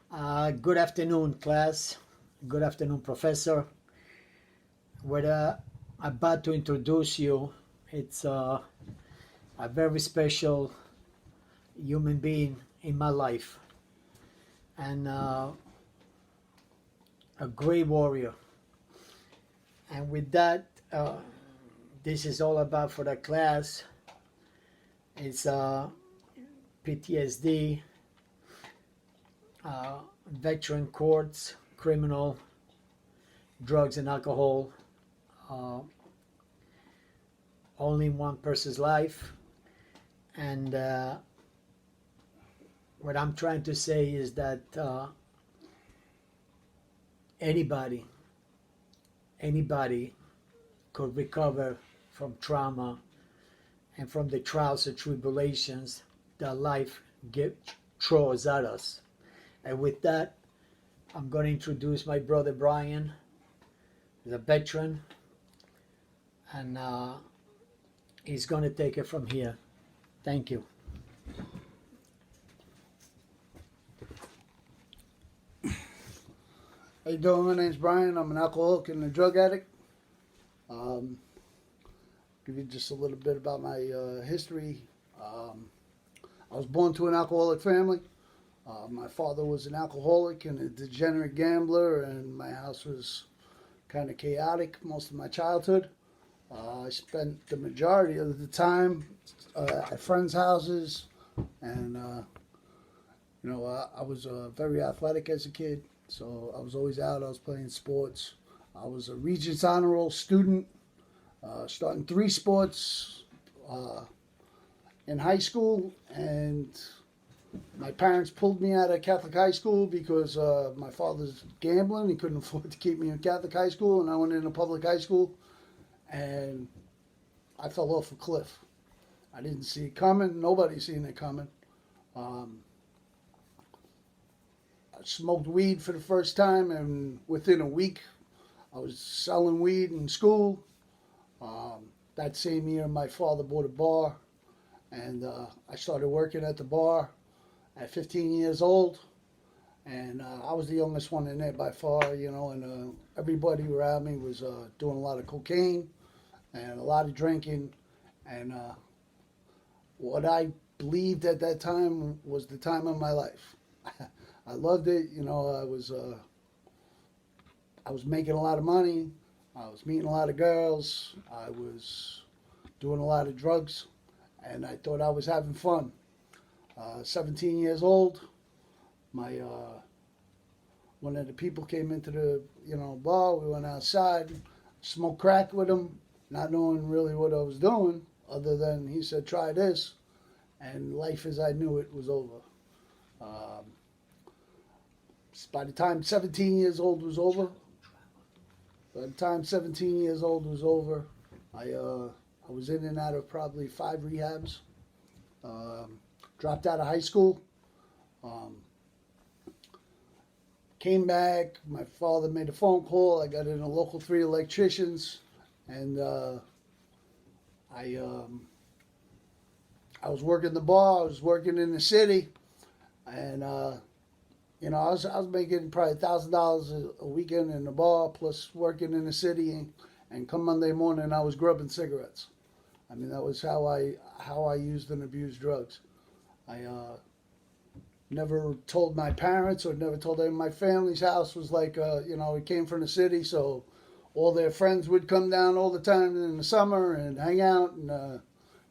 Good afternoon, class. Good afternoon, professor. We're about to introduce you. It's a very special human being in my life and a great warrior. And with that, this is all about for the class. It's PTSD, veteran courts, criminal, drugs and alcohol, uh, only in one person's life. And what I'm trying to say is that anybody could recover from trauma and from the trials and tribulations that life throws at us. And with that, I'm going to introduce my brother Brian, he's a veteran, and he's going to take it from here. Thank you. How you doing? My name's Brian. I'm an alcoholic and a drug addict. Give you just a little bit about my history. I was born to an alcoholic family. My father was an alcoholic and a degenerate gambler, and my house was kind of chaotic most of my childhood. I spent the majority of the time at friends' houses, and I was very athletic as a kid. So I was always out. I was playing sports. I was a Regents Honor Roll student, starting 3 sports in high school. And my parents pulled me out of Catholic high school because my father's gambling. He couldn't afford to keep me in Catholic high school, and I went into public high school, and I fell off a cliff. I didn't see it coming. Nobody seen it coming. I smoked weed for the first time, and within a week, I was selling weed in school. That same year, my father bought a bar, and I started working at the bar at 15 years old. And I was the youngest one in there by far, and everybody around me was doing a lot of cocaine and a lot of drinking. And what I believed at that time was the time of my life. I loved it. I was making a lot of money. I was meeting a lot of girls. I was doing a lot of drugs, and I thought I was having fun. 17 years old, my one of the people came into the bar. We went outside, smoked crack with him, not knowing really what I was doing, other than he said, "Try this," and life as I knew it was over. By the time 17 years old was over, I was in and out of probably 5 rehabs. Dropped out of high school. Came back. My father made a phone call. I got in a local 3 electricians, and I was working the bar. I was working in the city, and I was making probably $1,000 a weekend in the bar, plus working in the city. And come Monday morning, I was grubbing cigarettes. I mean, that was how I used and abused drugs. I never told my parents or never told them. My family's house was like, it came from the city, so all their friends would come down all the time in the summer and hang out, and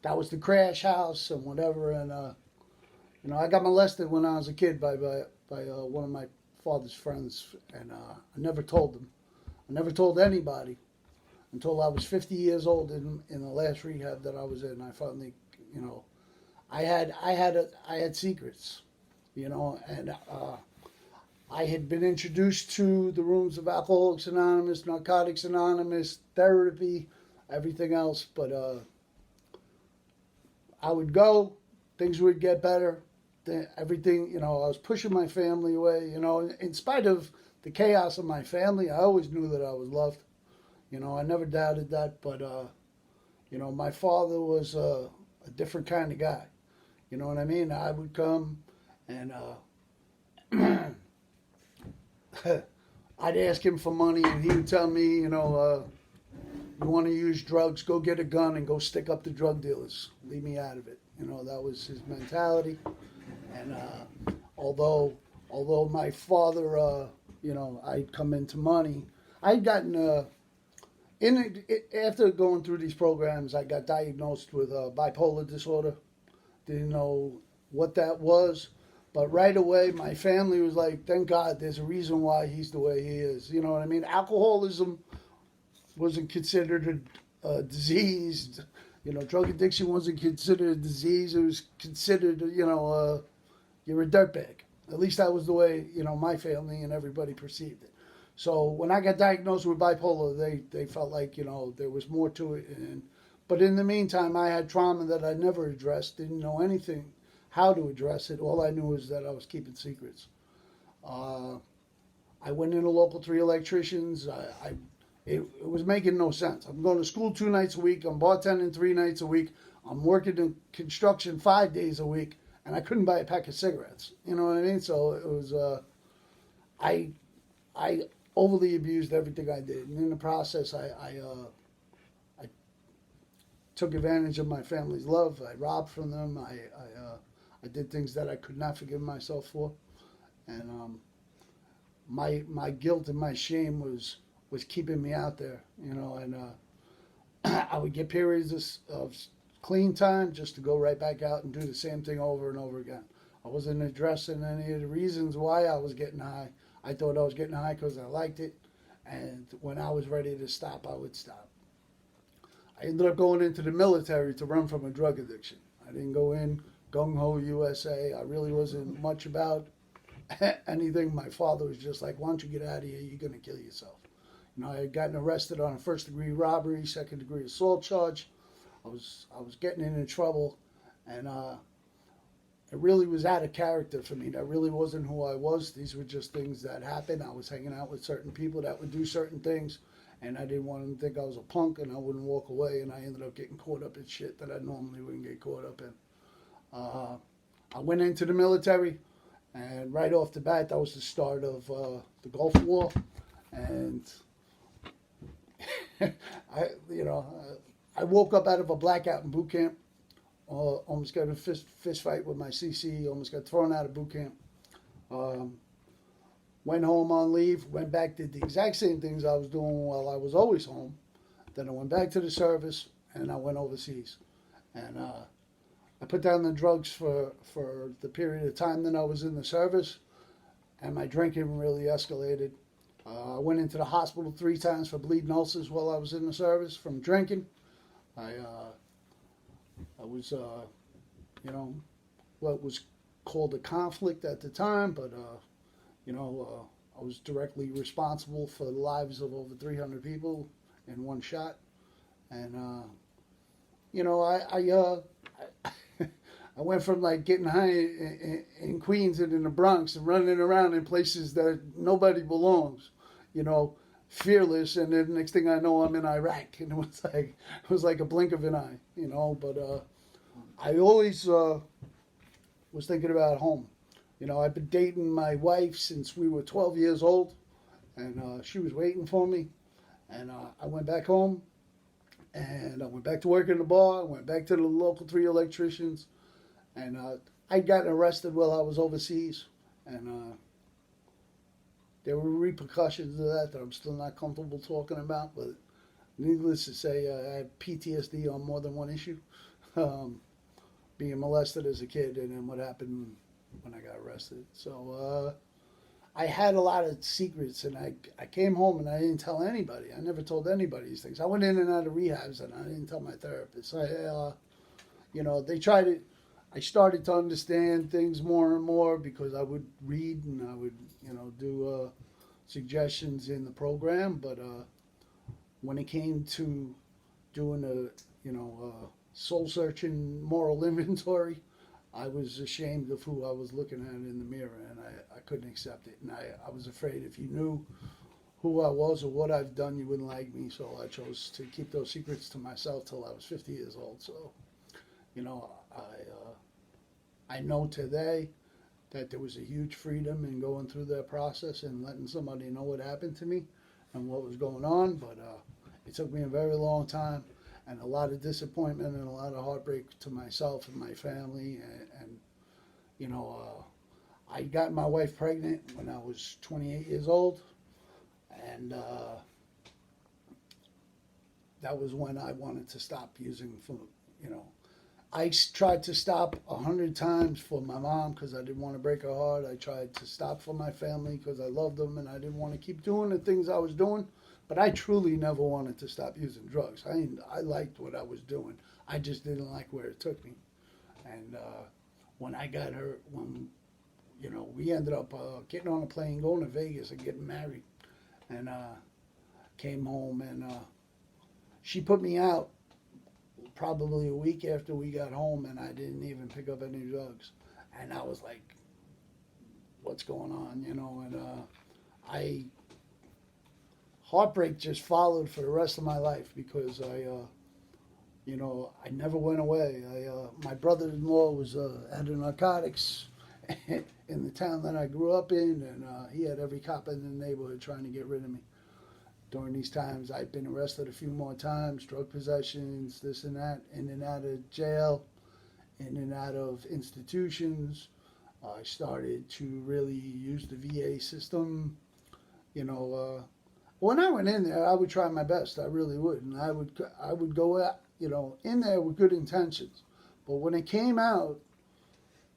that was the crash house and whatever. And I got molested when I was a kid by one of my father's friends, and I never told them. I never told anybody until I was 50 years old in the last rehab that I was in. I finally, I had secrets, and I had been introduced to the rooms of Alcoholics Anonymous, Narcotics Anonymous, therapy, everything else, but I would go, things would get better. Everything, I was pushing my family away, in spite of the chaos of my family. I always knew that I was loved. I never doubted that, but, my father was a different kind of guy. You know what I mean? I would come and I'd ask him for money, and he would tell me, you want to use drugs, go get a gun and go stick up the drug dealers. Leave me out of it. That was his mentality. And although my father, I'd come into money, I'd gotten after going through these programs, I got diagnosed with bipolar disorder. Didn't know what that was, but right away my family was like, "Thank God, there's a reason why he's the way he is." You know what I mean? Alcoholism wasn't considered a disease. Drug addiction wasn't considered a disease. It was considered, you're a dirtbag. At least that was the way, my family and everybody perceived it. So when I got diagnosed with bipolar, they felt like, there was more to it. But in the meantime, I had trauma that I never addressed, didn't know anything how to address it. All I knew was that I was keeping secrets. I went into local 3 electricians. It was making no sense. I'm going to school 2 nights a week. I'm bartending 3 nights a week. I'm working in construction 5 days a week, and I couldn't buy a pack of cigarettes. You know what I mean? So it was, I overly abused everything I did, and in the process, I took advantage of my family's love. I robbed from them. I did things that I could not forgive myself for, and my guilt and my shame was keeping me out there, and I would get periods of clean time just to go right back out and do the same thing over and over again. I wasn't addressing any of the reasons why I was getting high. I thought I was getting high because I liked it, and when I was ready to stop, I would stop. I ended up going into the military to run from a drug addiction. I didn't go in gung-ho USA. I really wasn't much about anything. My father was just like, "Why don't you get out of here? You're going to kill yourself." I had gotten arrested on a 1st-degree robbery, 2nd-degree assault charge. I was getting into trouble, and it really was out of character for me. That really wasn't who I was. These were just things that happened. I was hanging out with certain people that would do certain things, and I didn't want them to think I was a punk, and I wouldn't walk away, and I ended up getting caught up in shit that I normally wouldn't get caught up in. I went into the military, and right off the bat, that was the start of the Gulf War, and I woke up out of a blackout in boot camp. Almost got in a fist fight with my CC. Almost got thrown out of boot camp. Went home on leave. Went back, did the exact same things I was doing while I was always home. Then I went back to the service, and I went overseas. And I put down the drugs for the period of time that I was in the service, and my drinking really escalated. I went into the hospital 3 times for bleeding ulcers while I was in the service from drinking. I was, what was called a conflict at the time, but, I was directly responsible for the lives of over 300 people in one shot. And, I went from like getting high in Queens and in the Bronx and running around in places that nobody belongs, fearless, and then the next thing I know, I'm in Iraq, and it was like a blink of an eye, But I always was thinking about home. I've been dating my wife since we were 12 years old, and she was waiting for me, and I went back home, and I went back to work in the bar. I went back to the local 3 electricians, and I'd gotten arrested while I was overseas, and there were repercussions of that I'm still not comfortable talking about, but needless to say, I had PTSD on more than one issue. Being molested as a kid, and then what happened when I got arrested. So I had a lot of secrets, and I came home and I didn't tell anybody. I never told anybody these things. I went in and out of rehabs, and I didn't tell my therapist. They tried it. I started to understand things more and more because I would read and I would, do suggestions in the program. But when it came to doing a soul-searching moral inventory, I was ashamed of who I was looking at in the mirror, and I couldn't accept it. And I was afraid if you knew who I was or what I've done, you wouldn't like me. So I chose to keep those secrets to myself till I was 50 years old. So, I know today that there was a huge freedom in going through that process and letting somebody know what happened to me and what was going on. But it took me a very long time and a lot of disappointment and a lot of heartbreak to myself and my family. And you know, I got my wife pregnant when I was 28 years old, and that was when I wanted to stop using food. You know, I tried to stop 100 times for my mom because I didn't want to break her heart. I tried to stop for my family because I loved them and I didn't want to keep doing the things I was doing. But I truly never wanted to stop using drugs. I liked what I was doing. I just didn't like where it took me. And when I got her, when you know, we ended up getting on a plane, going to Vegas, and getting married, and came home, and she put me out probably a week after we got home, and I didn't even pick up any drugs, and I was like, "What's going on?" You know, and heartbreak just followed for the rest of my life because you know, I never went away. My brother-in-law was at a narcotics in the town that I grew up in, and he had every cop in the neighborhood trying to get rid of me. During these times, I've been arrested a few more times, drug possessions, this and that, in and out of jail, in and out of institutions. I started to really use the VA system. You know, when I went in there, I would try my best. I really would, and I would go out, you know, in there with good intentions. But when it came out,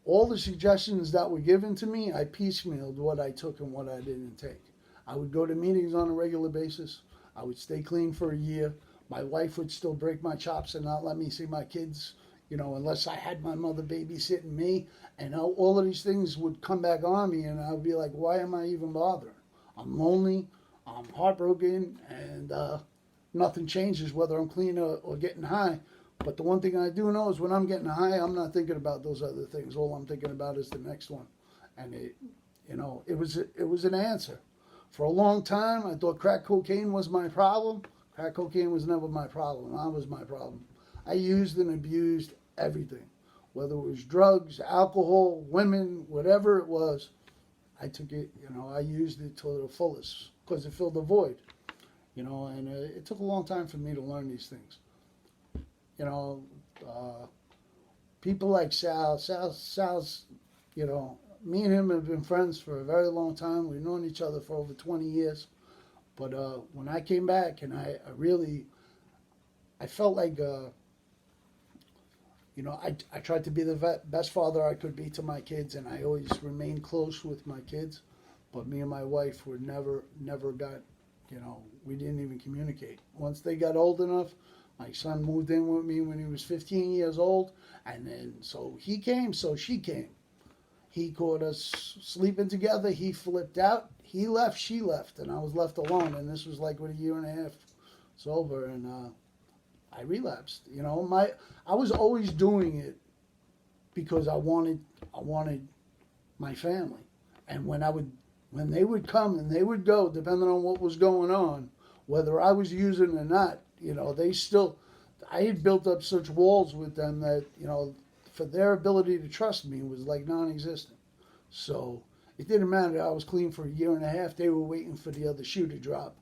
all the suggestions that were given to me, I piecemealed what I took and what I didn't take. I would go to meetings on a regular basis. I would stay clean for a year. My wife would still break my chops and not let me see my kids, you know, unless I had my mother babysitting me. And all of these things would come back on me, and I would be like, why am I even bothering? I'm lonely, I'm heartbroken, and nothing changes whether I'm clean or getting high. But the one thing I do know is when I'm getting high, I'm not thinking about those other things. All I'm thinking about is the next one. And it was an answer. For a long time, I thought crack cocaine was my problem. Crack cocaine was never my problem. I was my problem. I used and abused everything, whether it was drugs, alcohol, women, whatever it was. I took it, you know, I used it to the fullest because it filled a void, you know, and it took a long time for me to learn these things. You know, people like Sal's, you know, me and him have been friends for a very long time. We've known each other for over 20 years. But when I came back and I felt like, you know, I tried to be the best father I could be to my kids, and I always remained close with my kids. But me and my wife were never got, you know, we didn't even communicate. Once they got old enough, my son moved in with me when he was 15 years old, and then so he came, so she came. He caught us sleeping together. He flipped out. He left, she left, and I was left alone. And this was like with a year and a half sober, and I relapsed. You know, I was always doing it because I wanted my family. And when they would come and they would go, depending on what was going on, whether I was using or not, you know, I had built up such walls with them that, you know, for their ability to trust me was like non-existent. So it didn't matter. I was clean for a year and a half. They were waiting for the other shoe to drop.